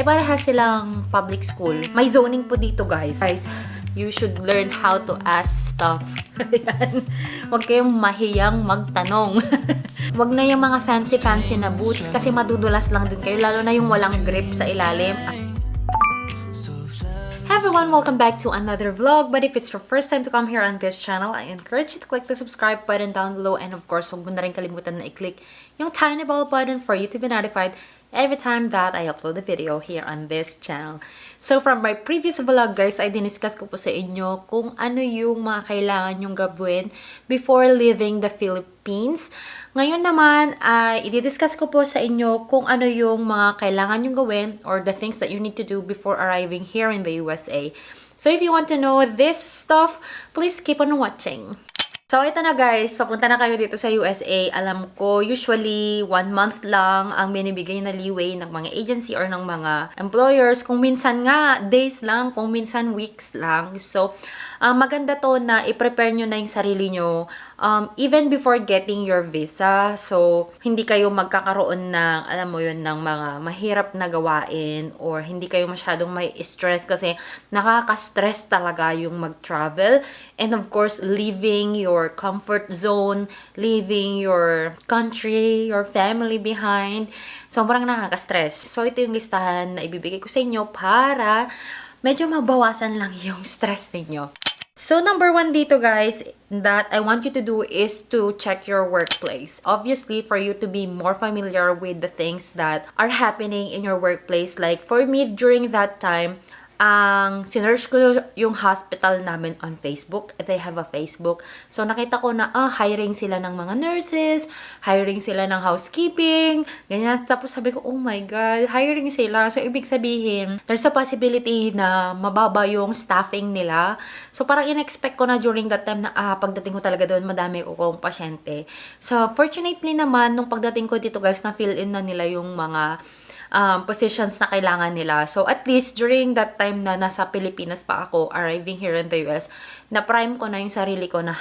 Parehas silang public school. May zoning po dito, guys. Guys, you should learn how to ask stuff. Ayan. Huwag kayong mahiyang magtanong. Huwag na yung mga fancy-fancy na boots kasi madudulas lang din kayo, lalo na yung walang grip sa ilalim. Hi everyone! Welcome back to another vlog. But if it's your first time to come here on this channel, I encourage you to click the subscribe button down below, and of course, huwag mo na rin kalimutan na i-click yung tiny bell button for you to be notified every time that I upload a video here on this channel. So from my previous vlog, guys, ay diniscuss ko po sa inyo kung ano yung mga kailangan yung gawin before leaving the Philippines. Ngayon naman, ay i-discuss ko po sa inyo kung ano yung mga kailangan yung gawin or the things that you need to do before arriving here in the USA. So if you want to know this stuff, please keep on watching. So, ito na guys, papunta na kayo dito sa USA. Alam ko, usually 1 month lang ang binibigay na leeway ng mga agency or ng mga employers. Kung minsan nga, days lang, kung minsan weeks lang. So, maganda to na i-prepare nyo na yung sarili nyo even before getting your visa. So, hindi kayo magkakaroon ng, alam mo yun, ng mga mahirap na gawain or hindi kayo masyadong may stress kasi nakaka-stress talaga yung mag-travel. And of course, leaving your comfort zone, leaving your country, your family behind. Sobrang nakaka-stress. So, ito yung listahan na ibibigay ko sa inyo para medyo mabawasan lang yung stress ninyo. So, number 1 dito guys, that I want you to do is to check your workplace. Obviously, for you to be more familiar with the things that are happening in your workplace. Like, for me, during that time, sinearch ko yung hospital namin on Facebook. They have a Facebook. So, nakita ko na, hiring sila ng mga nurses, hiring sila ng housekeeping, ganyan. Tapos sabi ko, oh my God, hiring sila. So, ibig sabihin, there's a possibility na mababa yung staffing nila. So, parang in-expect ko na during that time na, pagdating ko talaga doon, madami ko kong pasyente. So, fortunately naman, nung pagdating ko dito guys, na-fill in na nila yung mga positions na kailangan nila. So, at least, during that time na nasa Pilipinas pa ako, arriving here in the US, na-prime ko na yung sarili ko na,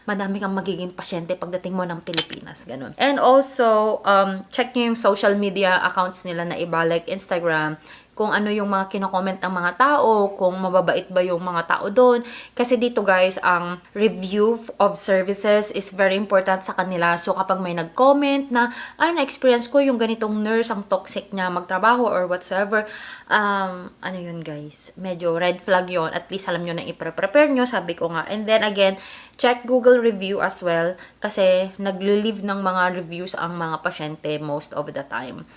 madami kang magiging pasyente pagdating mo ng Pilipinas. Ganun. And also, check nyo yung social media accounts nila na iba, like Instagram, kung ano yung mga kino-comment ng mga tao, kung mababait ba yung mga tao doon. Kasi dito guys, ang review of services is very important sa kanila. So kapag may nag-comment na, na-experience ko yung ganitong nurse, ang toxic niya magtrabaho or whatsoever, ano yun guys, medyo red flag yon. At least alam nyo na i-prepare nyo, sabi ko nga. And then again, check Google review as well, kasi nagli-leave ng mga reviews ang mga pasyente most of the time.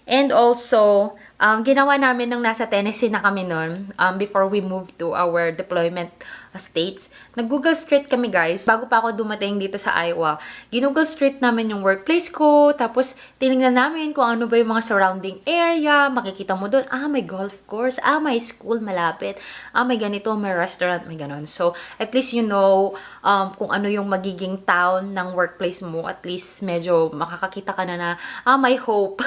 And also, ginawa namin nung nasa Tennessee na kami nun, before we moved to our deployment states. Nag-Google Street kami guys, bago pa ako dumating dito sa Iowa. Ginoogle Street namin yung workplace ko, tapos tinignan namin kung ano ba yung mga surrounding area, makikita mo doon, may golf course, may school malapit, may ganito, may restaurant, may ganon. So, at least you know kung ano yung magiging town ng workplace mo, at least medyo makakakita ka na may hope.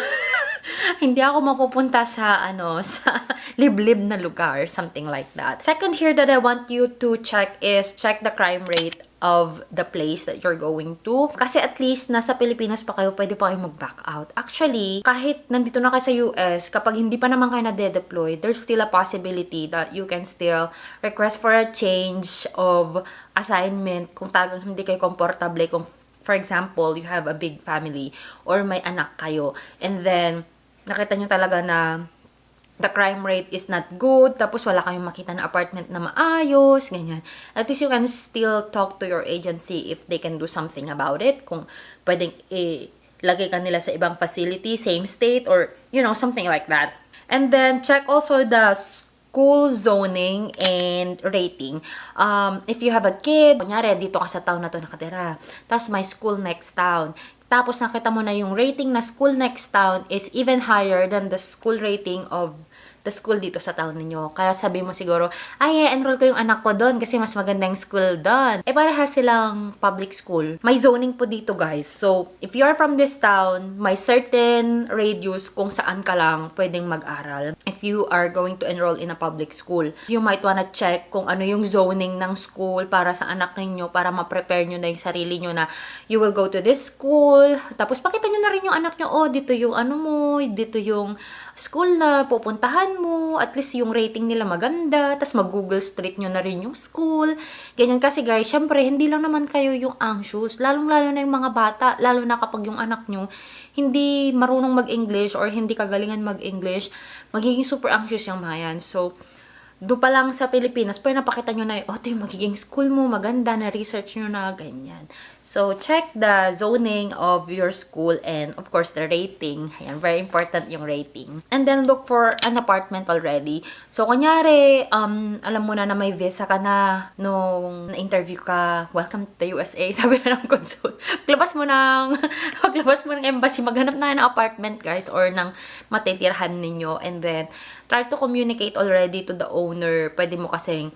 Hindi ako mapupunta sa sa liblib na lugar, something like that. Second here that I want you to check is check the crime rate of the place that you're going to. Kasi at least nasa Pilipinas pa kayo, pwede pa kayo mag-back out. Actually, kahit nandito na kayo sa US, kapag hindi pa naman kayo na-deploy, there's still a possibility that you can still request for a change of assignment kung talagang hindi kayo komportable. Kung, for example, you have a big family or may anak kayo, and then nakita nyo talaga na the crime rate is not good, tapos wala kayong makita na apartment na maayos, ganyan. At least you can still talk to your agency if they can do something about it. Kung pwedeng ilagay ka nila sa ibang facility, same state, or, something like that. And then, check also the school zoning and rating. If you have a kid, kunyari, dito ka sa town na to nakatira, tapos may school next town, tapos nakita mo na yung rating na school next town is even higher than the school rating of the school dito sa town ninyo. Kaya sabi mo siguro, enroll ko yung anak ko doon kasi mas maganda yung school doon. Parehas silang public school. May zoning po dito guys. So, if you are from this town, may certain radius kung saan ka lang pwedeng mag-aral. If you are going to enroll in a public school, you might wanna check kung ano yung zoning ng school para sa anak ninyo, para ma-prepare nyo na yung sarili nyo na you will go to this school. Tapos pakita nyo na rin yung anak nyo, dito yung dito yung school na pupuntahan mo, at least yung rating nila maganda, tas mag-Google Street nyo na rin yung school. Ganyan kasi guys, syempre, hindi lang naman kayo yung anxious, lalong-lalo na yung mga bata, lalo na kapag yung anak nyo hindi marunong mag-English or hindi kagalingan mag-English, magiging super anxious yung mga yan. So, do pa lang sa Pilipinas, pero napakita nyo na, oh, ito yung magiging school mo, maganda, na-research nyo na, ganyan. So, check the zoning of your school and, of course, the rating. Ayan, very important yung rating. And then, look for an apartment already. So, kunyari, alam mo na may visa ka na nung na-interview ka, welcome to the USA, sabi na ng consul. Paglabas mo ng embassy, maghanap na ng apartment, guys, or ng matitirhan ninyo. And then, try to communicate already to the owner. Pwede mo kasing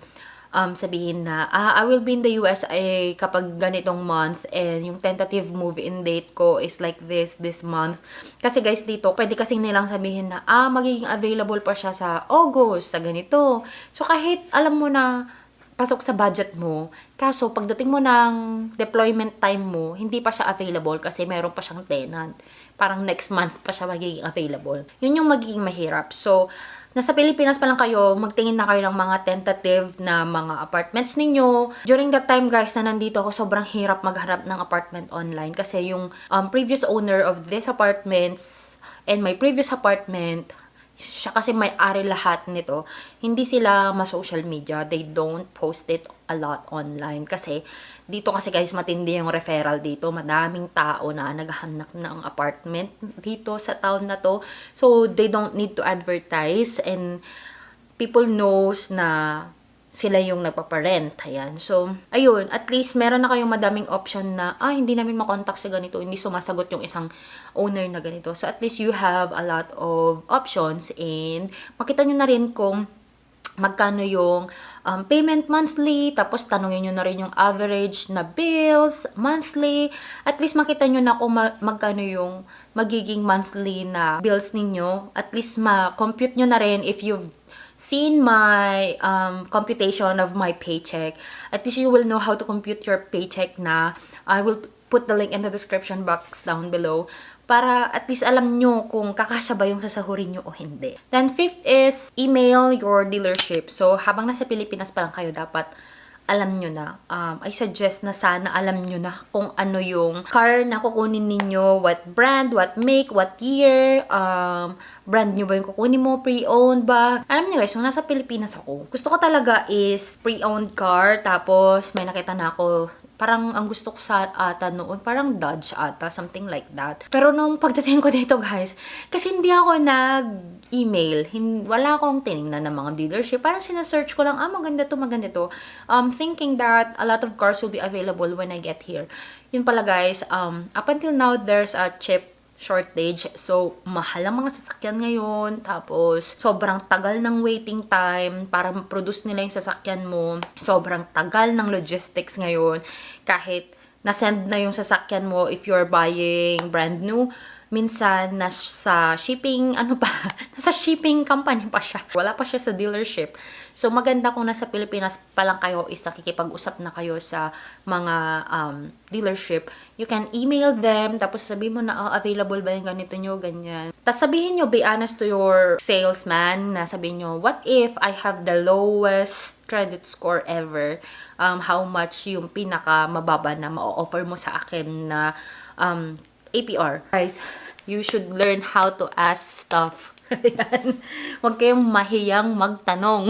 sabihin na, I will be in the USA kapag ganitong month and yung tentative move-in date ko is like this month. Kasi guys, dito, pwede kasing nilang sabihin na, magiging available pa siya sa August, sa ganito. So, kahit alam mo na pasok sa budget mo, kaso pagdating mo ng deployment time mo, hindi pa siya available kasi meron pa siyang tenant. Parang next month pa siya magiging available. Yun yung magiging mahirap. So, nasa Pilipinas pa lang kayo, magtingin na kayo ng mga tentative na mga apartments ninyo. During that time, guys, na nandito ako, sobrang hirap maghanap ng apartment online kasi yung previous owner of this apartments and my previous apartment, siya kasi may-ari lahat nito, hindi sila ma-social media. They don't post it a lot online. Kasi, dito kasi guys, matindi yung referral dito. Madaming tao na naghahanap ng apartment dito sa town na to. So, they don't need to advertise and people knows na sila yung nagpaparent. Ayan. So, ayun. At least, meron na kayong madaming option na, hindi namin makontak sa ganito. Hindi sumasagot yung isang owner na ganito. So, at least you have a lot of options and makita nyo na rin kung magkano yung payment monthly, tapos tanongin nyo na rin yung average na bills monthly. At least makita nyo na kung magkano yung magiging monthly na bills ninyo. At least ma-compute nyo na rin if you've seen my computation of my paycheck. At least you will know how to compute your paycheck na. I will put the link in the description box down below para at least alam nyo kung kakasya ba yung sasahurin nyo o hindi. Then, fifth is email your dealership. So, habang nasa Pilipinas pa lang kayo, dapat alam nyo na. I suggest na sana alam nyo na kung ano yung car na kukunin ninyo, what brand, what make, what year, brand nyo ba yung kukunin mo, pre-owned ba. Alam nyo guys, kung nasa Pilipinas ako, gusto ko talaga is pre-owned car, tapos may nakita na ako, parang ang gusto ko sa ata noon, parang Dodge ata, something like that. Pero nung pagdating ko dito guys, kasi hindi ako nag-email, wala akong tinignan ng mga dealership. Parang sinesearch ko lang, maganda to, maganda to. Thinking that a lot of cars will be available when I get here. Yun pala guys, up until now, there's a chip shortage. So, mahal ang mga sasakyan ngayon. Tapos, sobrang tagal ng waiting time para ma-produce nila yung sasakyan mo. Sobrang tagal ng logistics ngayon. Kahit na-send na yung sasakyan mo if you're buying brand new, minsan nasa shipping, nasa shipping company pa siya. Wala pa siya sa dealership. So, maganda kung nasa Pilipinas pa lang kayo is nakikipag-usap na kayo sa mga dealership. You can email them, tapos sabihin mo na, available ba yung ganito nyo, ganyan. Tapos sabihin nyo, be honest to your salesman, na sabihin nyo, what if I have the lowest credit score ever? How much yung pinaka mababa na ma-offer mo sa akin na APR. Guys, you should learn how to ask stuff. Ayan. Huwag kayong mahiyang magtanong.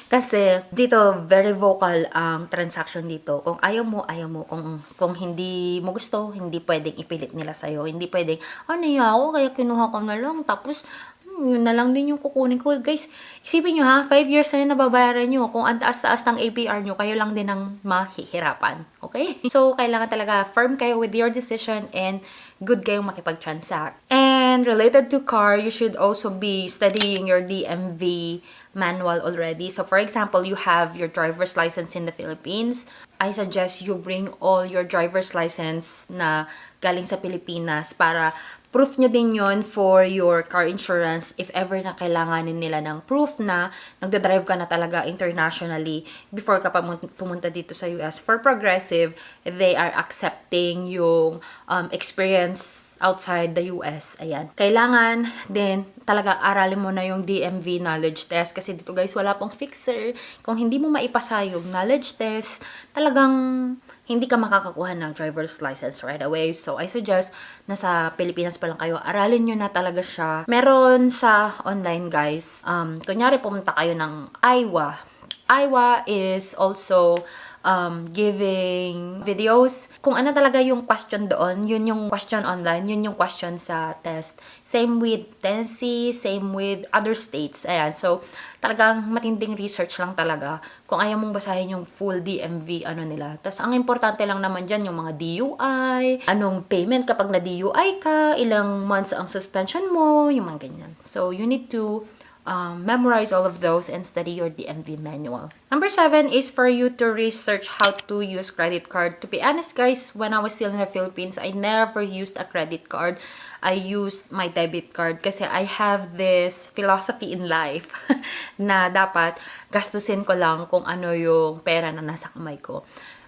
Kasi dito, very vocal ang transaction dito. Kung ayaw mo, ayaw mo. Kung hindi mo gusto, hindi pwedeng ipilit nila sa'yo. Hindi pwedeng, niya ako, kaya kinuha ko na lang. Tapos, yun na lang din yung kukunin ko. Guys, isipin nyo ha, 5 years na yun nababayaran nyo. Kung ang taas-taas ng APR nyo, kayo lang din ang mahihirapan. Okay? So, kailangan talaga firm kayo with your decision and good kayong makipag-transact. And related to car, you should also be studying your DMV manual already. So, for example, you have your driver's license in the Philippines. I suggest you bring all your driver's license na galing sa Pilipinas para proof nyo din yon for your car insurance if ever na kailanganin nila ng proof na nagdadrive ka na talaga internationally before ka pumunta dito sa US. For Progressive, they are accepting yung experience outside the US. Ayan. Kailangan din talaga aralin mo na yung DMV knowledge test kasi dito guys wala pong fixer. Kung hindi mo maipasa yung knowledge test, talagang hindi ka makakakuha ng driver's license right away. So, I suggest, nasa Pilipinas pa lang kayo, aralin nyo na talaga siya. Meron sa online, guys. Kunyari, pumunta kayo ng Iowa. Iowa is also giving videos. Kung ano talaga yung question doon, yun yung question online, yun yung question sa test. Same with Tennessee, same with other states. Ayan, so talagang matinding research lang talaga kung ayaw mong basahin yung full DMV ano nila. Tapos ang importante lang naman dyan yung mga DUI, anong payment kapag na-DUI ka, ilang months ang suspension mo, yung mga ganyan. So you need to memorize all of those and study your DMV manual. Number 7 is for you to research how to use credit card. To be honest, guys, when I was still in the Philippines, I never used a credit card. I used my debit card kasi I have this philosophy in life na dapat gastusin ko lang kung ano yung pera na nasa kamay ko.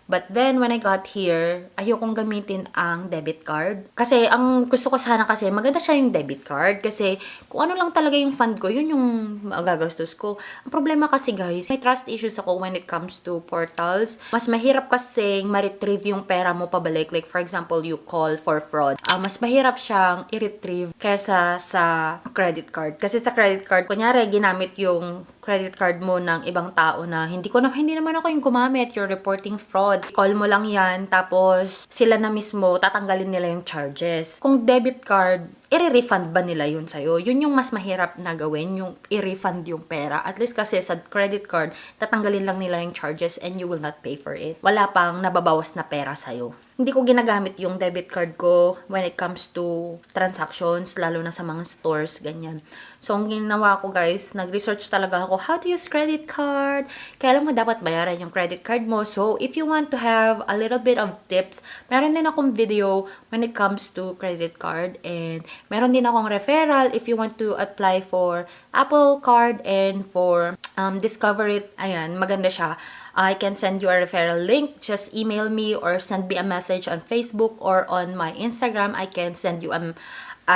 But then, when I got here, ayokong gamitin ang debit card. Kasi, ang gusto ko sana kasi, maganda siya yung debit card. Kasi, kung ano lang talaga yung fund ko, yun yung magagastos ko. Ang problema kasi, guys, may trust issues ako when it comes to portals. Mas mahirap kasi ma-retrieve yung pera mo pabalik. Like, for example, you call for fraud. Mas mahirap siyang i-retrieve kesa sa credit card. Kasi sa credit card, kunyari, ginamit yung credit card mo ng ibang tao na hindi naman ako yung gumamit, you're reporting fraud. Call mo lang yan, tapos sila na mismo, tatanggalin nila yung charges. Kung debit card, i-refund ba nila yun sa'yo? Yun yung mas mahirap na gawin, yung i-refund yung pera. At least kasi sa credit card, tatanggalin lang nila yung charges and you will not pay for it. Wala pang nababawas na pera sa'yo. Hindi ko ginagamit yung debit card ko when it comes to transactions, lalo na sa mga stores, ganyan. So, ang ginawa ko, guys, nag-research talaga ako how to use credit card. Kailan mo dapat bayaran yung credit card mo. So, if you want to have a little bit of tips, meron din akong video when it comes to credit card. And meron din akong referral if you want to apply for Apple Card and for Discover It. Ayan, maganda siya. I can send you a referral link. Just email me or send me a message on Facebook or on my Instagram. I can send you a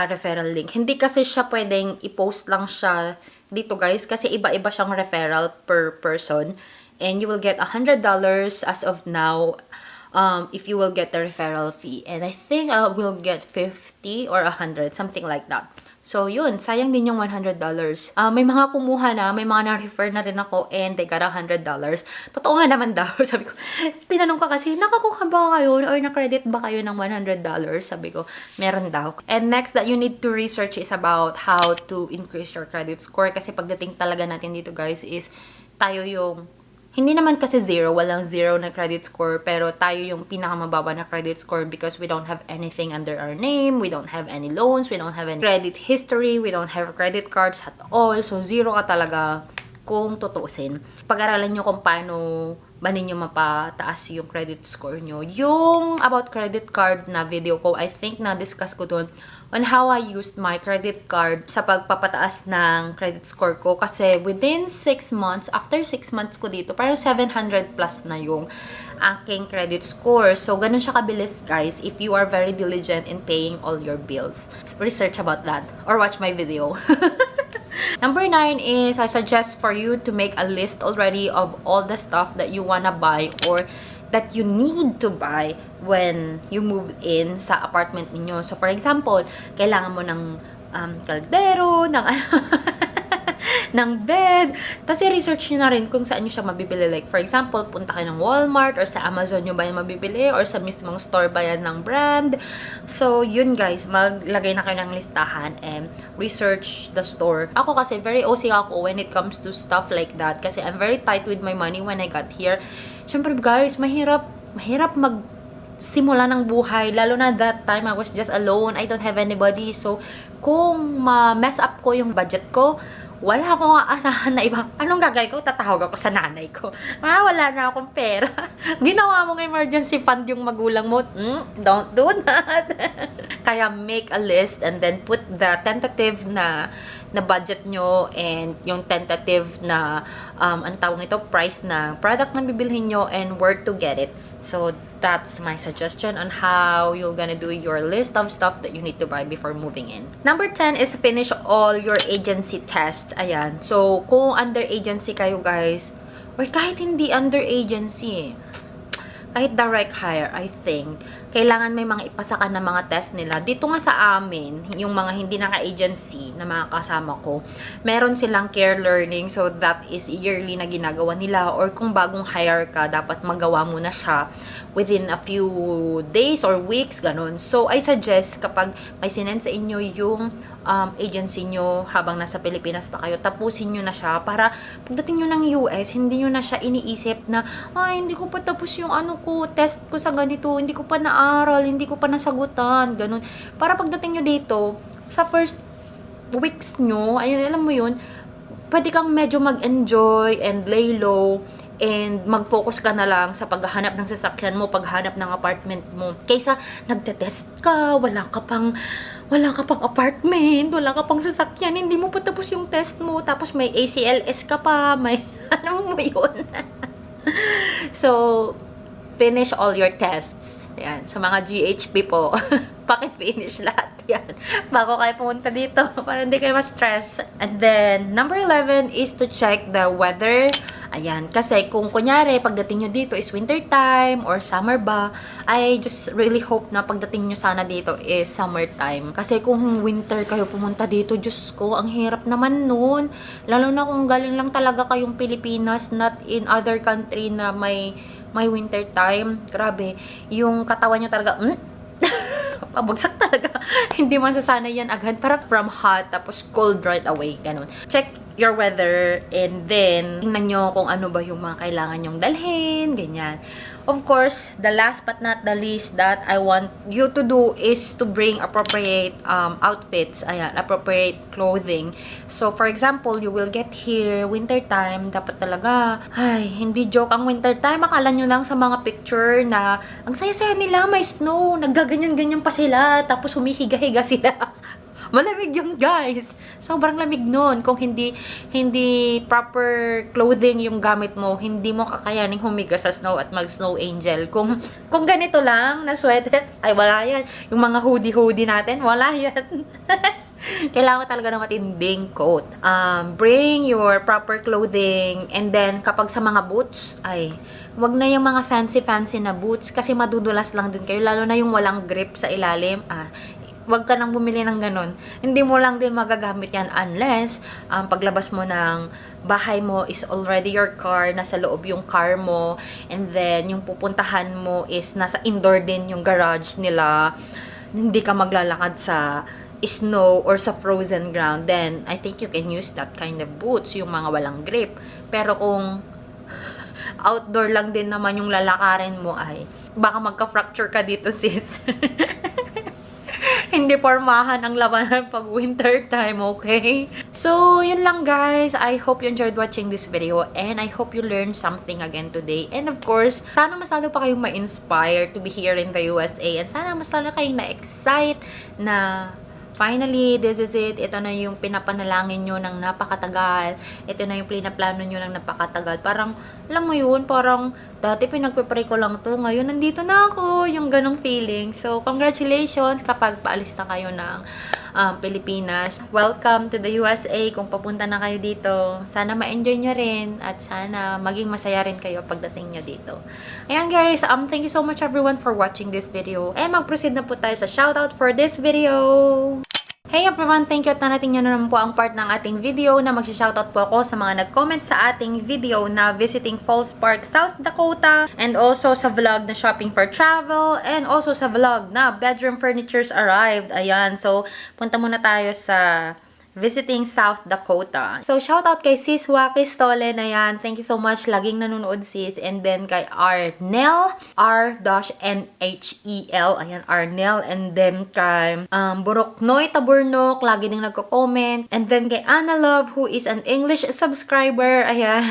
referral link. Hindi kasi siya pwedeng i-post lang siya dito, guys, kasi iba-iba siyang referral per person. And you will get $100 as of now if you will get the referral fee. And I think I will get 50 or 100, something like that. So, yun. Sayang din yung $100. May mga kumuha na, may mga na-refer na rin ako and they got $100. Totoo nga naman daw. Sabi ko, tinanong ko kasi, nakakuha ba kayo or na-credit ba kayo ng $100? Sabi ko, meron daw. And next that you need to research is about how to increase your credit score. Kasi pagdating talaga natin dito, guys, is tayo yung hindi naman kasi walang zero na credit score, pero tayo yung pinakamababa na credit score because we don't have anything under our name, we don't have any loans, we don't have any credit history, we don't have credit cards at all. So, zero ka talaga kung tutuusin. Pag-aralan nyo kung paano ba ninyo mapataas yung credit score nyo. Yung about credit card na video ko, I think na-discuss ko doon on how I used my credit card sa pagpapataas ng credit score ko. Kasi within 6 months, after 6 months ko dito, parang 700 plus na yung aking credit score. So, ganun siya kabilis, guys, if you are very diligent in paying all your bills. Research about that or watch my video. Number 9 is I suggest for you to make a list already of all the stuff that you wanna buy or that you need to buy when you move in sa apartment ninyo. So, for example, kailangan mo ng kaldero, ng ng bed. Tapos i-research nyo na rin kung saan nyo siya mabibili. Like, for example, punta kayo ng Walmart or sa Amazon nyo ba yung mabibili or sa mismong store ba yan ng brand. So, yun guys, maglagay na kayo ng listahan and research the store. Ako kasi, very OC ako when it comes to stuff like that kasi I'm very tight with my money when I got here. Siyempre guys, mahirap simula ng buhay. Lalo na that time, I was just alone. I don't have anybody. So, kung ma-mess up ko yung budget ko, wala akong aasahan na iba. Anong gagawin ko? Tatawag ako sa nanay ko. Wala na akong pera. Ginawa mong emergency fund yung magulang mo. Don't do that. Kaya make a list and then put the tentative na na budget nyo and yung tentative na ang tawag nito, price na product na bibilhin nyo and where to get it. So that's my suggestion on how you're gonna do your list of stuff that you need to buy before moving in. Number 10 is finish all your agency test. Ayan. So kung under agency kayo guys, or kahit hindi under agency, kahit direct hire, I think, kailangan may mga ipasa ka na mga test nila. Dito nga sa amin, yung mga hindi naka-agency na mga kasama ko, meron silang care learning. So, that is yearly na ginagawa nila. Or kung bagong hire ka, dapat magawa mo na siya within a few days or weeks, ganun. So, I suggest kapag may sinend sa inyo yung agency nyo habang nasa Pilipinas pa kayo, tapusin nyo na siya para pagdating nyo ng US, hindi nyo na siya iniisip na, ay, hindi ko pa tapos yung test ko sa ganito, hindi ko pa naaral, hindi ko pa nasagutan, ganun. Para pagdating nyo dito, sa first weeks nyo, ayun, alam mo yun, pwede kang medyo mag-enjoy and lay low and mag-focus ka na lang sa paghahanap ng sasakyan mo, paghanap ng apartment mo. Kaysa nagte-test ka, wala ka pang apartment, wala ka pang sasakyan, hindi mo pa tapos yung test mo, tapos may ACLS ka pa, may ano mo yun. So, finish all your tests. Yan. Sa mga GHP po, paki-finish lahat yan. Bago kayo pumunta dito, para hindi kayo ma-stress. And then, number 11 is to check the weather. Ayan. Kasi kung kunyari, pagdating nyo dito is winter time or summer ba, I just really hope na pagdating nyo sana dito is summertime. Kasi kung winter kayo pumunta dito, Diyos ko, ang hirap naman nun. Lalo na kung galing lang talaga kayong Pilipinas, not in other country na may winter time. Grabe. Yung katawan nyo talaga, pabagsak talaga. Hindi man sasanay yan agad. Parang from hot, tapos cold right away. Ganun. Check your weather and then tingnan nyo kung ano ba yung mga kailangan nyong dalhin. Ganyan. Of course, the last but not the least that I want you to do is to bring appropriate outfits. Ayan, appropriate clothing. So, for example, you will get here, winter time, dapat talaga, ay, hindi joke ang winter time. Akala nyo lang sa mga picture na ang saya-saya nila, may snow, naggaganyan-ganyan pa sila, tapos humihiga-higa sila. Malamig yun, guys. Sobrang lamig nun. Kung hindi proper clothing yung gamit mo, hindi mo kakayaning humiga sa snow at mag-snow angel. Kung ganito lang na sweater, ay wala yan. Yung mga hoodie natin, wala yan. Kailangan talaga ng matinding coat. Bring your proper clothing. And then, kapag sa mga boots, ay, wag na yung mga fancy na boots kasi madudulas lang din kayo. Lalo na yung walang grip sa ilalim. Wag ka nang bumili ng ganun. Hindi mo lang din magagamit yan unless paglabas mo ng bahay mo is already your car, nasa loob yung car mo, and then yung pupuntahan mo is nasa indoor din yung garage nila. Hindi ka maglalakad sa snow or sa frozen ground, then I think you can use that kind of boots, yung mga walang grip. Pero kung outdoor lang din naman yung lalakarin mo, ay baka magka-fracture ka dito, sis. Hindi pormahan ang labanan pag winter time, okay? So, yun lang guys. I hope you enjoyed watching this video and I hope you learned something again today. And of course, sana mas lalo pa kayong ma-inspire to be here in the USA and sana mas lalo kayong na-excite na finally, this is it. Ito na yung pinapanalangin nyo ng napakatagal. Ito na yung pinaplano nyo ng napakatagal. Parang, alam mo yun, parang dati pinagpipray ko lang to. Ngayon, nandito na ako. Yung ganong feeling. So, congratulations kapag paalis na kayo ng Pilipinas. Welcome to the USA. Kung papunta na kayo dito, sana ma-enjoy nyo rin at sana maging masaya rin kayo pagdating nyo dito. Ayan guys, thank you so much everyone for watching this video. And mag-proceed na po tayo sa shoutout for this video. Hey everyone! Thank you at narating nyo na naman po ang part ng ating video na mag-shoutout po ako sa mga nag-comment sa ating video na visiting Falls Park, South Dakota, and also sa vlog na shopping for travel, and also sa vlog na bedroom furnitures arrived. Ayan, so punta muna tayo sa visiting South Dakota. So, shout out kay Sis Waki Stolen. Ayan. Thank you so much. Laging nanonood, sis. And then kay Arnel. R-N-H-E-L. Ayan, Arnel. And then kay Buroknoy Taburnok. Lagi ding nagko-comment. And then kay Anna Love, who is an English subscriber. Ayan.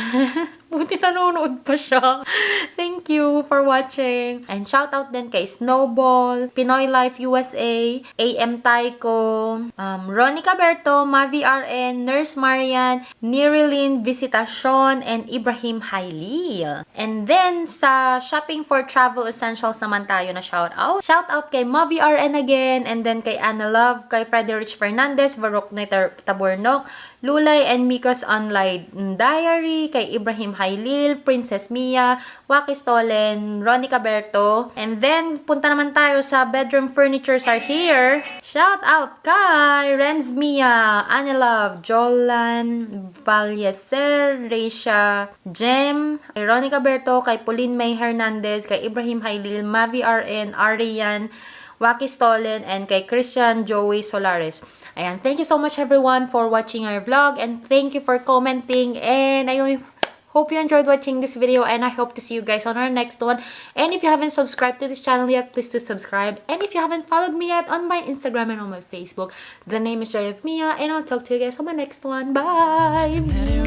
Buti nanonood pa siya. Thank you for watching. And shout out din kay Snowball, Pinoy Life USA, AM Taiko, Ronnie Caberto, Mavi RN, Nurse Marian, Nirilyn Visitacion, and Ibrahim Hailil. And then, sa Shopping for Travel Essentials naman tayo na shout out. Shout out kay Mavi RN again, and then kay Anna Love, kay Frederick Fernandez, Varokne Taburnok, Lulay and Mika's Online Diary, kay Ibrahim Hailil, Princess Mia, Waki Stolen, Ronnie Caberto. And then, punta naman tayo sa Bedroom Furnitures Are Here. Shout out kay Renz Mia, Anna Love, Jolan, Valyeser, Reisha, Jem, kay Ronnie Caberto, kay Pauline May Hernandez, kay Ibrahim Hailil, Mavi RN, Arian, Waki Stolen, and kay Christian Joey Solares. Ayan, thank you so much everyone for watching our vlog, and thank you for commenting, and I hope you enjoyed watching this video, and I hope to see you guys on our next one. And if you haven't subscribed to this channel yet, please do subscribe. And if you haven't followed me yet on my Instagram and on my Facebook, the name is Joy of Mia, and I'll talk to you guys on my next one. Bye!